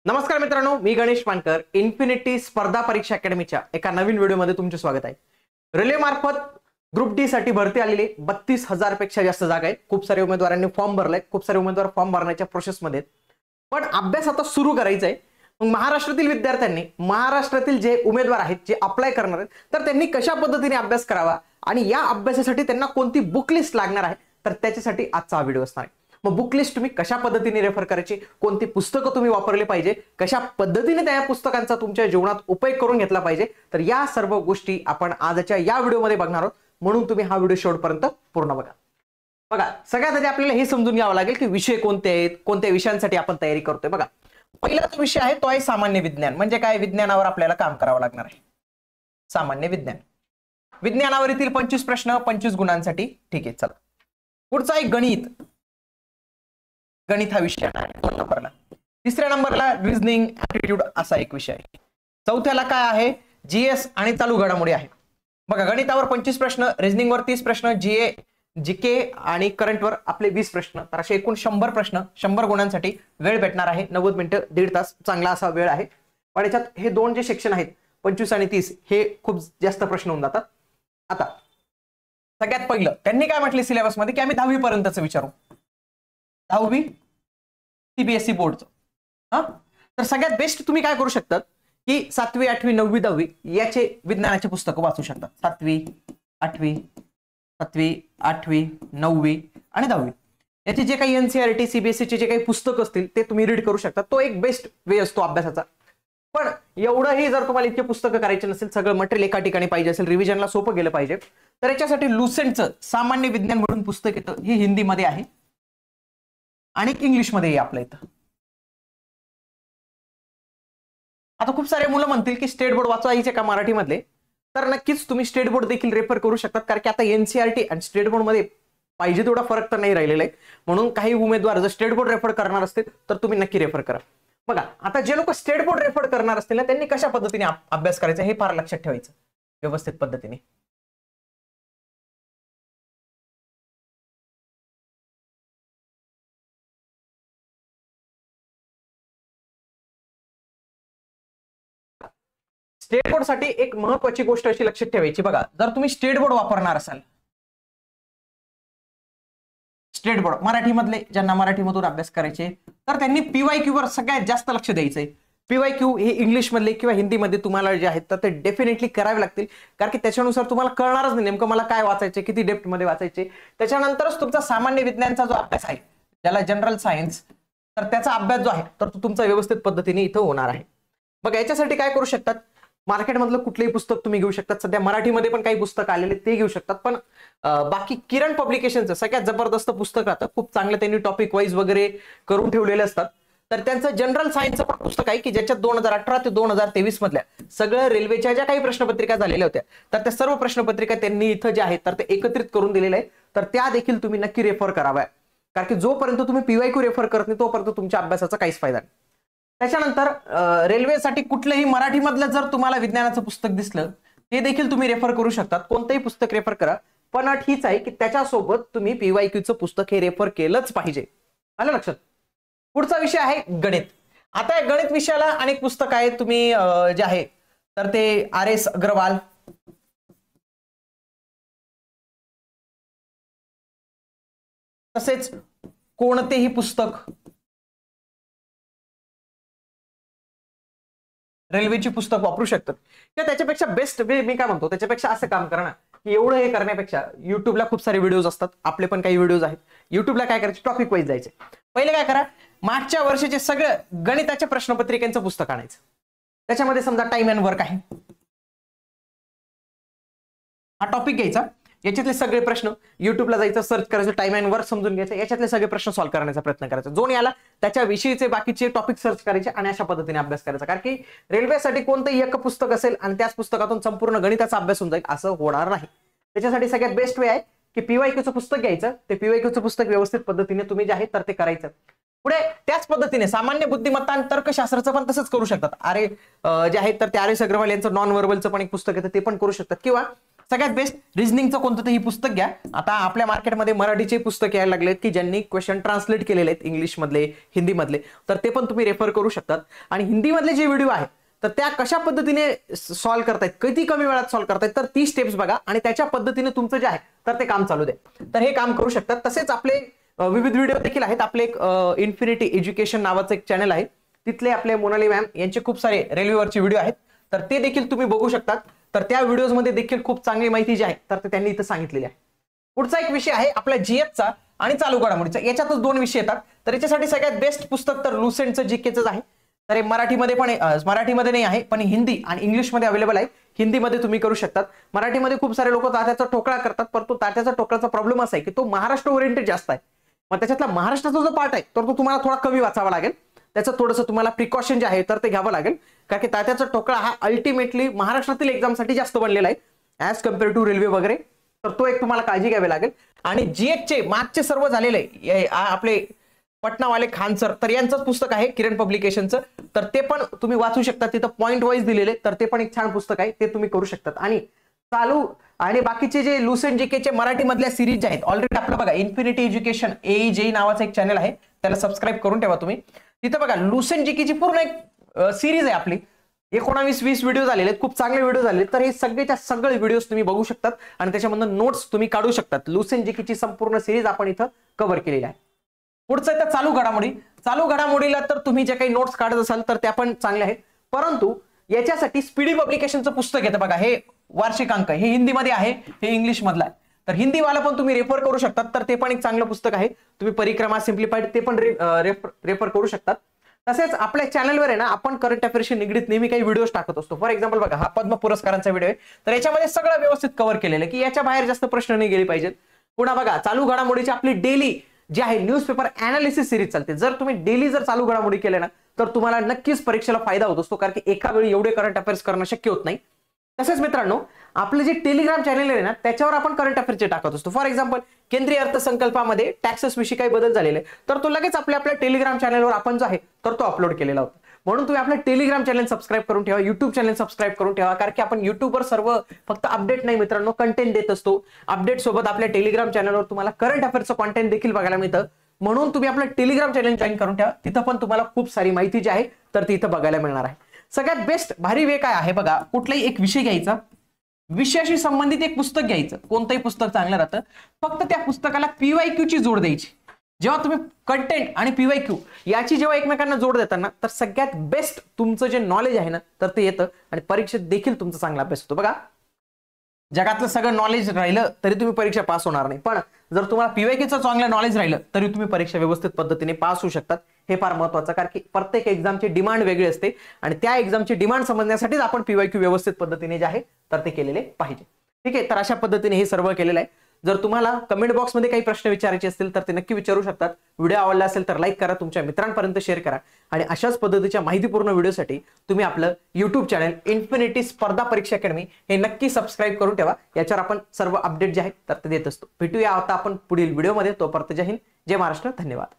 नमस्कार मित्रांनो, मी गणेश मानकर. इन्फिनिटी स्पर्धा परीक्षा अकॅडमीच्या एका नवीन व्हिडिओमध्ये तुमचे स्वागत आहे. रेल्वे मार्फत ग्रुप डी साठी भरती आलेली 32,000 पेक्षा जास्त जागा आहेत. खूप सारे उमेदवारांनी फॉर्म भरलाय. खूप सारे उमेदवार फॉर्म भरण्याच्या प्रोसेसमध्ये आहेत. पण अभ्यास आता सुरू करायचा आहे. मग महाराष्ट्रातील विद्यार्थ्यांनी, महाराष्ट्रातील जे उमेदवार आहेत, जे अप्लाय करणार आहेत, तर त्यांनी कशा पद्धतीने अभ्यास करावा आणि या अभ्यासासाठी त्यांना कोणती बुक लिस्ट लागणार आहे, तर त्याच्यासाठी आजचा हा व्हिडिओ असणार आहे. मग बुक लिस्ट तुम्ही कशा पद्धतीने रेफर करायची, कोणती पुस्तकं तुम्ही वापरले पाहिजे, कशा पद्धतीने त्या पुस्तकांचा तुमच्या जीवनात उपयोग करून घेतला पाहिजे, तर या सर्व गोष्टी आपण आजच्या या व्हिडिओमध्ये बघणार आहोत. म्हणून तुम्ही हा व्हिडिओ शेवटपर्यंत पूर्ण बघा. बघा, सगळ्यात आधी आपल्याला हे समजून घ्यावं लागेल की विषय कोणते आहेत, कोणत्या विषयांसाठी आपण तयारी करतोय. बघा, पहिला जो विषय आहे तो आहे सामान्य विज्ञान. म्हणजे काय? विज्ञानावर आपल्याला काम करावं लागणार आहे. सामान्य विज्ञान, विज्ञानावरील 25 प्रश्न 25 गुणांसाठी. ठीक आहे, चला. पुढचा आहे गणित. गणित हा विषय आहे 2 नंबरला. तिसऱ्या नंबरला रिझनिंग ऍप्टिट्यूड असा एक विषय आहे. चौथ्याला काय आहे? जीएस आणि चालू घडामोडी आहे. बघा, गणितावर 25 प्रश्न, रिझनिंगवर 30 प्रश्न, जीके आणि करंटवर आपले 20 प्रश्न. तर असे एकूण 100 प्रश्न 100 गुणांसाठी. वेळ भेटणार आहे 90 मिनिटं, 1.5 तास. चांगला असा वेळ आहे. पण याच्यात हे दोन जे सेक्शन आहेत 25 आणि 30, हे खूप जास्त प्रश्न होऊन जातात. आता सगळ्यात पहिलं त्यांनी काय म्हटले सिलेबस मध्ये की आम्ही 10वी पर्यंतच विचारू. 10वी सीबीएसई बोर्डचं. तर सगळ्यात बेस्ट तुम्ही काय करू शकतात की 7वी 8वी 9वी 10वी याचे विज्ञानाचे पुस्तकं वाचू शकतात. 7वी 8वी 9वी आणि 10वी याचे जे काही एनसीईआरटी सीबीएसईचे जे काही पुस्तकं असतील ते तुम्ही रीड करू शकता. तो एक बेस्ट वे असतो अभ्यासाचा. पण एवढंही जर तुम्हाला इतके पुस्तकं करायचे नसेल, सगळं मटेरियल एका ठिकाणी पाहिजे असेल, रिव्हिजनला सोपं गेलं पाहिजे, तर याच्यासाठी लुसेंटचं सामान्य विज्ञान म्हणून पुस्तक येतं. हे हिंदीमध्ये आहे आणि इंग्लिशमध्ये आपल्या इथं. आता खूप सारे मुलं म्हणतील की स्टेट बोर्ड वाचायचे का मराठीमधले, तर नक्कीच तुम्ही स्टेट बोर्ड देखील रेफर करू शकतात. कारण की आता एनसीईआरटी आणि स्टेट बोर्ड मध्ये पाहिजे तेवढा फरक तर नाही राहिलेला आहे. म्हणून काही उमेदवार जर स्टेट बोर्ड रेफर करणार असतील तर तुम्ही नक्की रेफर करा. बघा, आता जे लोक स्टेट बोर्ड रेफर करणार असतील ना, त्यांनी कशा पद्धतीने अभ्यास करायचा हे फार लक्षात ठेवायचं व्यवस्थित पद्धतीने. स्टेट बोर्ड साठी एक महत्वाची गोष्ट अशी लक्षात ठेवायची. बघा, जर तुम्ही स्टेट बोर्ड वापरणार असाल, स्टेट बोर्ड मराठीमधले ज्यांना मराठीमधून अभ्यास करायचे, तर त्यांनी पीवायक्यू वर सगळ्यात जास्त लक्ष द्यायचंय. पीवायक्यू हे इंग्लिश मधले किंवा हिंदीमध्ये तुम्हाला जे आहेत तर ते डेफिनेटली करावे लागतील. कारण की त्याच्यानुसार तुम्हाला कळणारच नाही नेमकं मला काय वाचायचे, किती डेप्थ मध्ये वाचायचे. त्याच्यानंतरच तुमचा सामान्य विज्ञानचा जो अभ्यास आहे, ज्याला जनरल सायन्स, तर त्याचा अभ्यास जो आहे तर तो तुमचा व्यवस्थित पद्धतीने इथं होणार आहे. मग याच्यासाठी काय करू शकतात? मार्केटमधलं कुठलंही पुस्तक तुम्ही घेऊ शकतात. सध्या मराठीमध्ये पण काही पुस्तक आलेले ते घेऊ शकतात. पण बाकी किरण पब्लिकेशनचं सगळ्यात जबरदस्त पुस्तक राहतं. खूप चांगलं त्यांनी टॉपिक वाईज वगैरे करून ठेवलेले असतात. तर त्यांचं जनरल सायन्सचं पण पुस्तक आहे की ज्याच्यात 2018 ते 2023 मधल्या सगळ्या रेल्वेच्या ज्या काही प्रश्नपत्रिका झालेल्या होत्या, तर त्या सर्व प्रश्नपत्रिका त्यांनी इथं ज्या आहेत तर ते एकत्रित करून दिलेल्या आहेत. तर त्या देखील तुम्ही नक्की रेफर कराव्या. कारण की जोपर्यंत तुम्ही पीवायक्यू रेफर करत नाही तोपर्यंत तुमच्या अभ्यासाचा काहीच फायदा नाही. त्याच्यानंतर रेल्वेसाठी कुठलंही मराठीमधलं जर तुम्हाला विज्ञानाचं पुस्तक दिसलं ते देखील तुम्ही रेफर करू शकतात. कोणतंही पुस्तक रेफर करा, पण अट हीच आहे की त्याच्यासोबत तुम्ही पीवायक्यूचं पुस्तक हे रेफर केलंच पाहिजे. आलं लक्षात? पुढचा विषय आहे गणित. आता या गणित विषयाला अनेक पुस्तक आहेत. तुम्ही जे आहे तर ते RS अग्रवाल, तसेच कोणतेही पुस्तक, रेल्वेची पुस्तक वापरू शकतात. किंवा त्याच्यापेक्षा बेस्ट वे मी काय म्हणतो, त्याच्यापेक्षा असं काम करा ना की एवढं हे करण्यापेक्षा युट्यूबला खूप सारे व्हिडिओज असतात. आपले पण काही व्हिडिओज आहेत. युट्यूबला काय करायचे, टॉपिक वाईज जायचे. पहिले काय करा, मागच्या वर्षाचे सगळं गणिताच्या प्रश्नपत्रिकांचं पुस्तक आणायचं. त्याच्यामध्ये समजा टाइम अँड वर्क आहे, हा टॉपिक घ्यायचा. याच्यातले सगळे प्रश्न युट्यूबला जायचं, सर्च करायचं, टाइम अँड वर्क समजून घ्यायचं, याच्यातले सगळे प्रश्न सॉल्व्ह करण्याचा प्रयत्न करायचा. जो नाही आला त्याच्याविषयीचे बाकीचे टॉपिक सर्च करायचे आणि अशा पद्धतीने अभ्यास करायचा. कारण की रेल्वेसाठी कोणतंही एक पुस्तक असेल आणि त्याच पुस्तकातून संपूर्ण गणिताचा अभ्यास होऊन जाईल असं होणार नाही. त्याच्यासाठी सगळ्यात बेस्ट वे आहे की पीवायक्यूचं पुस्तक घ्यायचं. ते पीवायक्यूचं पुस्तक व्यवस्थित पद्धतीने तुम्ही जे आहे तर ते करायचं. पुढे त्याच पद्धतीने सामान्य बुद्धिमत्ता आणि तर्कशास्त्राचं पण तसंच करू शकतात. जे आहेत तर ते RS अग्रवाल यांचं नॉन व्हर्बलचं पण एक पुस्तक येतं, ते पण करू शकतात. किंवा सगळ्यात बेस्ट रिझनिंगचं कोणतं तरी पुस्तक घ्या. आता आपल्या मार्केटमध्ये मराठीचे पुस्तक यायला लागलेत की ज्यांनी क्वेश्चन ट्रान्सलेट केलेले आहेत इंग्लिश मधले, हिंदी मधले, तर ते पण तुम्ही रेफर करू शकतात. आणि हिंदी मधले जे व्हिडिओ आहेत तर त्या कशा पद्धतीने सॉल्व्ह करतायत, किती कमी वेळात सॉल्व्ह करतायत, तर ती स्टेप्स बघा आणि त्याच्या पद्धतीने तुमचं जे आहे तर ते काम चालू द्या. तर हे काम करू शकतात. तसेच आपले विविध व्हिडिओ देखील आहेत. आपले एक इन्फिनिटी एज्युकेशन नावाचं एक चॅनल आहे, तिथले आपले मोनाली मॅम यांचे खूप सारे रेल्वेवरचे व्हिडिओ आहेत, तर ते देखील तुम्ही बघू शकतात. तर त्या व्हिडिओमध्ये देखील खूप चांगली माहिती जी आहे तर ते त्यांनी इथं सांगितलेली आहे. पुढचा एक विषय आहे आपला जीएसचा आणि चालू घडामोडीचा. याच्यातच दोन विषय येतात. तर याच्यासाठी सगळ्यात बेस्ट पुस्तक तर लुसेंटचं जीकेचं आहे. तर हे मराठीमध्ये पण मराठीमध्ये नाही आहे, पण हिंदी आणि इंग्लिशमध्ये अवेलेबल आहे. हिंदीमध्ये तुम्ही करू शकतात. मराठीमध्ये खूप सारे लोक तात्याचा ठोकळा करतात, परंतु तात्याचा ठोकळाचा प्रॉब्लेम असा आहे की तो महाराष्ट्र ओरिएंटेड जास्त आहे. मग त्याच्यातला महाराष्ट्राचा जो पार्ट आहे तर तो तुम्हाला थोडा कमी वाचावा लागेल. त्याचं थोडंसं तुम्हाला प्रिकॉशन जे आहे तर ते घ्यावं लागेल, कारण की तात्याचा ठोकळा हा अल्टिमेटली महाराष्ट्रातील एक्झामसाठी जास्त बनलेला आहे ऍज कम्पेअर टू रेल्वे वगैरे. तर तो एक तुम्हाला काळजी घ्यावी लागेल. आणि जीएसचे मार्चचे सर्व झालेले आपले पटनावाले खान सर, तर यांचंच पुस्तक आहे किरण पब्लिकेशनचं, तर ते पण तुम्ही वाचू शकता. तिथं पॉइंट वाईज दिलेले, तर ते पण एक छान पुस्तक आहे, ते तुम्ही करू शकतात. आणि चालू आणि बाकीचे जे लुसेंट जीकेचे मराठी मधल्या सिरीज आहेत ऑलरेडी आपलं बघा इन्फिनिटी एज्युकेशन AEJ नावाचं एक चॅनल आहे, त्याला सबस्क्राईब करून ठेवा तुम्ही. तिथं बघा लुसेंट जीकेची पूर्ण एक सिरीज आहे आपली, 19-20 व्हिडिओ झालेले आहेत, खूप चांगले व्हिडिओ झाले. तर हे सगळेच्या सगळे व्हिडिओज तुम्ही बघू शकतात आणि त्याच्यामधून नोट्स तुम्ही काढू शकतात. लुसेंट जीकेची संपूर्ण सिरीज आपण इथं कव्हर केलेली आहे. पुढचं आहे चालू घडामोडी. चालू घडामोडीला तर तुम्ही जे काही नोट्स काढत असाल तर त्या पण चांगल्या आहेत, परंतु याच्यासाठी स्पीडी पब्लिकेशनचं पुस्तक येतं बघा. हे वार्षिक अंक, हे हिंदीमध्ये आहे, हे इंग्लिश मधला आहे. तर हिंदीवाला पण तुम्ही रेफर करू शकतात. तर ते पण एक चांगलं पुस्तक आहे. तुम्ही परिक्रमा सिम्प्लिफाईड ते पण रेफर करू शकतात. तसेच आपल्या चॅनलवर आहे ना आपण करंट अफेअर्सशी निगडीत नेहमी काही व्हिडिओज टाकत असतो. फॉर एक्झाम्पल बघा हा पद्म पुरस्कारांचा व्हिडिओ आहे, तर याच्यामध्ये सगळं व्यवस्थित कव्हर केलेलं आहे की याच्या बाहेर जास्त प्रश्न नाही गेले पाहिजेत. पुन्हा बघा चालू घडामोडीची आपली डेली जे आहे न्यूजपेपर अनालिसिस सिरीज चालते. जर तुम्ही डेली जर चालू घडामोडी केल्या ना तर तुम्हाला नक्कीच परीक्षेला फायदा होत असतो, कारण की एका वेळी एवढे करंट अफेअर्स करणं शक्य होत नाही. तसेच मित्रांनो आपलं जे टेलिग्राम चॅनल आहे ना त्याच्यावर आपण करंट अफेअर्सचे टाकत असतो. फॉर एक्झाम्पल केंद्रीय अर्थसंकल्पामध्ये टॅक्सेस विषयी काही बदल झालेले तर तो लगेच आपल्या टेलिग्राम चॅनलवर आपण जो आहे तर तो अपलोड केलेला होता. म्हणून तुम्ही आपलं टेलिग्राम चॅनल सबस्क्राईब करून ठेवा, युट्यूब चॅनल सबस्क्राईब करून ठेवा, कारण की आपण युट्यूबवर सर्व फक्त अपडेट नाही मित्रांनो कंटेंट देत असतो. अपडेट सोबत आपल्या टेलिग्राम चॅनलवर तुम्हाला करंट अफेअर्सचं कॉन्टेंट देखील बघायला मिळतं. म्हणून तुम्ही आपलं टेलिग्राम चॅनल जॉईन करून ठेवा, तिथं पण तुम्हाला खूप सारी माहिती जी आहे तर ती इथं बघायला मिळणार आहे. सगळ्यात बेस्ट भारी वे काय आहे बघा, कुठलाही एक विषय घ्यायचा, विषयाशी संबंधित एक पुस्तक घ्यायचं, कोणतंही पुस्तक चांगलं राहतं, फक्त त्या पुस्तकाला PYQ ची जोड द्यायची. जेव्हा तुम्ही कंटेंट आणि PYQ याची जेव्हा एकमेकांना जोड देताना तर सगळ्यात बेस्ट तुमचं जे नॉलेज आहे ना तर ते येतं आणि परीक्षेत देखील तुमचा चांगला अभ्यास होतो. बघा जगातलं सगळं नॉलेज राहिलं तरी तुम्ही परीक्षा पास होणार नाही, पण जर तुम्हाला PYQचं चांगलं नॉलेज राहिलं तरी तुम्ही परीक्षा व्यवस्थित पद्धतीने पास होऊ शकतात. हे फार महत्त्वाचं, कारण की प्रत्येक एक्झामची डिमांड वेगळी असते आणि त्या एक्झामची डिमांड समजण्यासाठीच आपण PYQ व्यवस्थित पद्धतीने जे आहे तर ते केलेले पाहिजे. ठीक आहे, तर अशा पद्धतीने हे सर्व केलेलं आहे. जर तुम्हाला कमेंट बॉक्समध्ये काही प्रश्न विचारायचे असतील तर ते नक्की विचारू शकतात. व्हिडिओ आवडला असेल तर लाईक करा, तुमच्या मित्रांपर्यंत शेअर करा आणि अशाच पद्धतीच्या माहितीपूर्ण व्हिडिओसाठी तुम्ही आपलं YouTube चॅनल इन्फिनिटी स्पर्धा परीक्षा अकॅडमी हे नक्की सबस्क्राईब करून ठेवा. याच्यावर आपण सर्व अपडेट जे आहेत तर ते देत असतो. भेटूया आता आपण पुढील व्हिडिओमध्ये. तोपर्यंत जय हिंद, जय महाराष्ट्र, धन्यवाद.